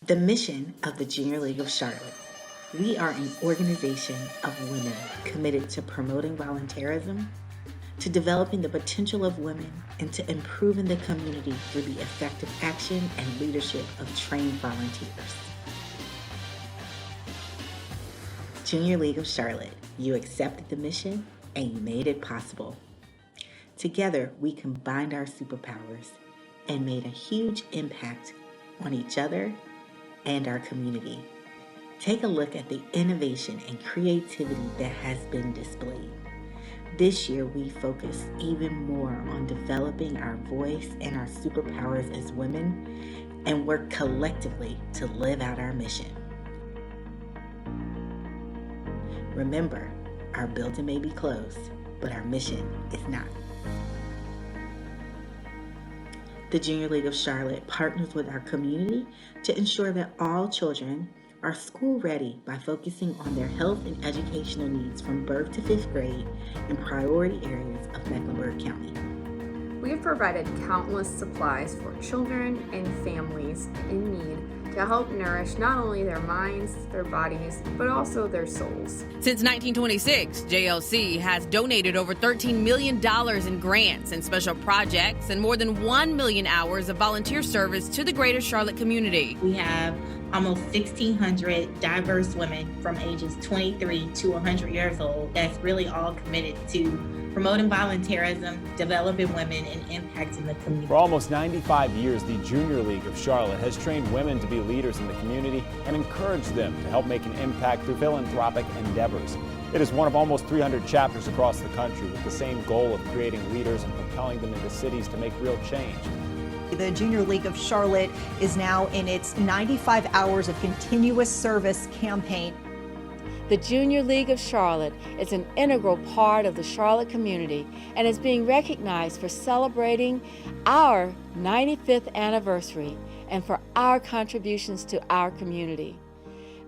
The mission of the Junior League of Charlotte. We are an organization of women committed to promoting volunteerism, to developing the potential of women, and to improving the community through the effective action and leadership of trained volunteers. Junior League of Charlotte, you accepted the mission and you made it possible. Together, we combined our superpowers and made a huge impact on each other and our community. Take a look at the innovation and creativity that has been displayed. This year, we focus even more on developing our voice and our superpowers as women and work collectively to live out our mission. Remember, our building may be closed, but our mission is not. The Junior League of Charlotte partners with our community to ensure that all children are school ready by focusing on their health and educational needs from birth to 5th grade in priority areas of Mecklenburg County. We have provided countless supplies for children and families in need to help nourish not only their minds, their bodies, but also their souls. Since 1926, JLC has donated over $13 million in grants and special projects and more than 1 million hours of volunteer service to the greater Charlotte community. We have almost 1,600 diverse women from ages 23 to 100 years old that's really all committed to promoting volunteerism, developing women, and impacting the community. For almost 95 years, the Junior League of Charlotte has trained women to be leaders in the community and encouraged them to help make an impact through philanthropic endeavors. It is one of almost 300 chapters across the country with the same goal of creating leaders and propelling them into cities to make real change. The Junior League of Charlotte is now in its 95 hours of continuous service campaign. The Junior League of Charlotte is an integral part of the Charlotte community and is being recognized for celebrating our 95th anniversary and for our contributions to our community.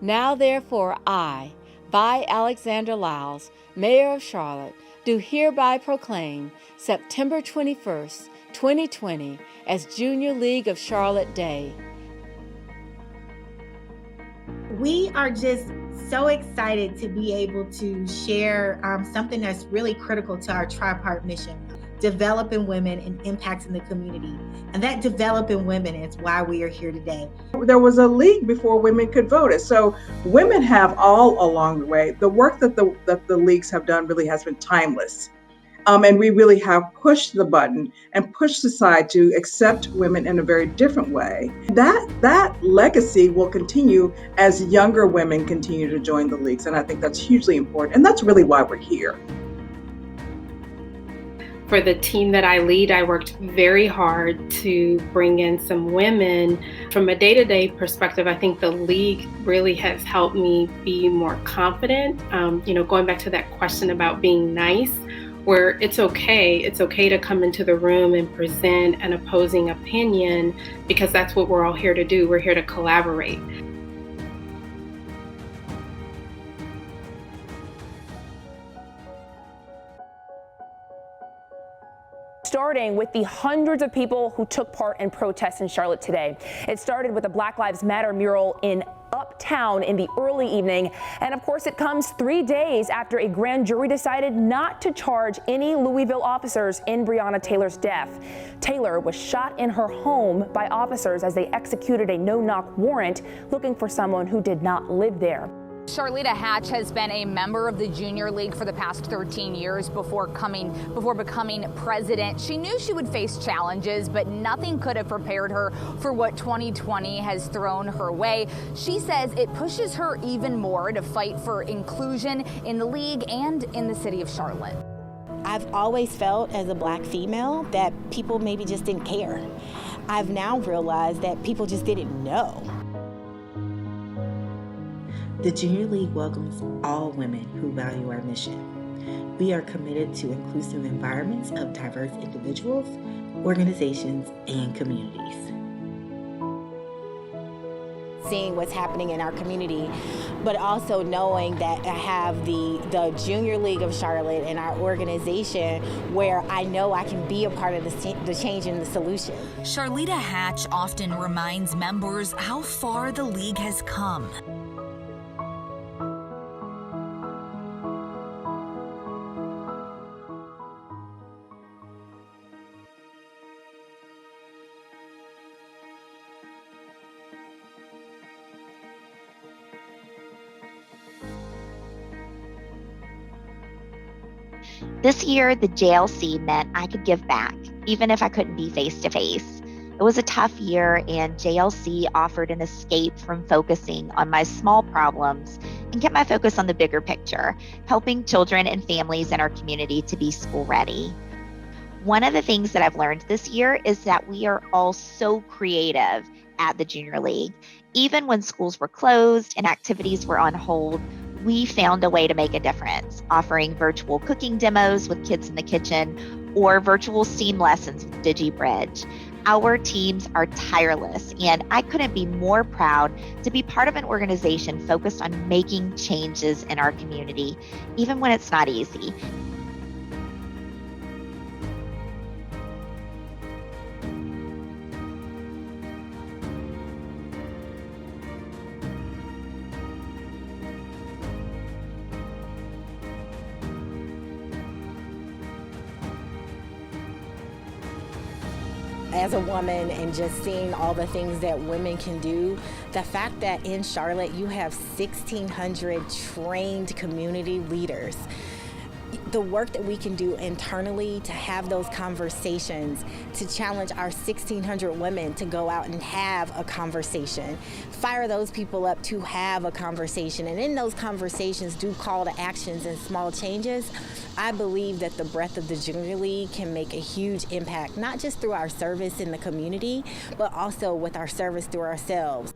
Now therefore I, by Alexander Lyles, Mayor of Charlotte, do hereby proclaim September 21st, 2020 as Junior League of Charlotte Day. We are just so excited to be able to share something that's really critical to our tripart mission, developing women and impacting the community. And that developing women is why we are here today. There was a league before women could vote. So women have all along the way, the work that the leagues have done really has been timeless. And we really have pushed the button and pushed aside to accept women in a very different way. That legacy will continue as younger women continue to join the leagues. And I think that's hugely important. And that's really why we're here. For the team that I lead, I worked very hard to bring in some women. From a day-to-day perspective, I think the league really has helped me be more confident. Going back to that question about being nice, where it's okay to come into the room and present an opposing opinion, because that's what we're all here to do. We're here to collaborate. Starting with the hundreds of people who took part in protests in Charlotte today. It started with a Black Lives Matter mural in Uptown in the early evening. And of course, it comes 3 days after a grand jury decided not to charge any Louisville officers in Breonna Taylor's death. Taylor was shot in her home by officers as they executed a no-knock warrant looking for someone who did not live there. Charlita Hatch has been a member of the Junior League for the past 13 years before becoming president. She knew she would face challenges, but nothing could have prepared her for what 2020 has thrown her way. She says it pushes her even more to fight for inclusion in the league and in the city of Charlotte. I've always felt as a Black female that people maybe just didn't care. I've now realized that people just didn't know. The Junior League welcomes all women who value our mission. We are committed to inclusive environments of diverse individuals, organizations, and communities. seeing what's happening in our community, but also knowing that I have the Junior League of Charlotte and our organization where I know I can be a part of the change and the solution. Charlita Hatch often reminds members how far the league has come. This year, the JLC meant I could give back, even if I couldn't be face-to-face. It was a tough year, and JLC offered an escape from focusing on my small problems and kept my focus on the bigger picture, helping children and families in our community to be school ready. One of the things that I've learned this year is that we are all so creative at the Junior League. Even when schools were closed and activities were on hold, we found a way to make a difference, offering virtual cooking demos with kids in the kitchen or virtual STEAM lessons with DigiBridge. Our teams are tireless, and I couldn't be more proud to be part of an organization focused on making changes in our community, even when it's not easy. As a woman and just seeing all the things that women can do, the fact that in Charlotte you have 1,600 trained community leaders, the work that we can do internally to have those conversations, to challenge our 1,600 women to go out and have a conversation, fire those people up to have a conversation, and in those conversations do call to actions and small changes. I believe that the breadth of the Junior League can make a huge impact, not just through our service in the community, but also with our service through ourselves.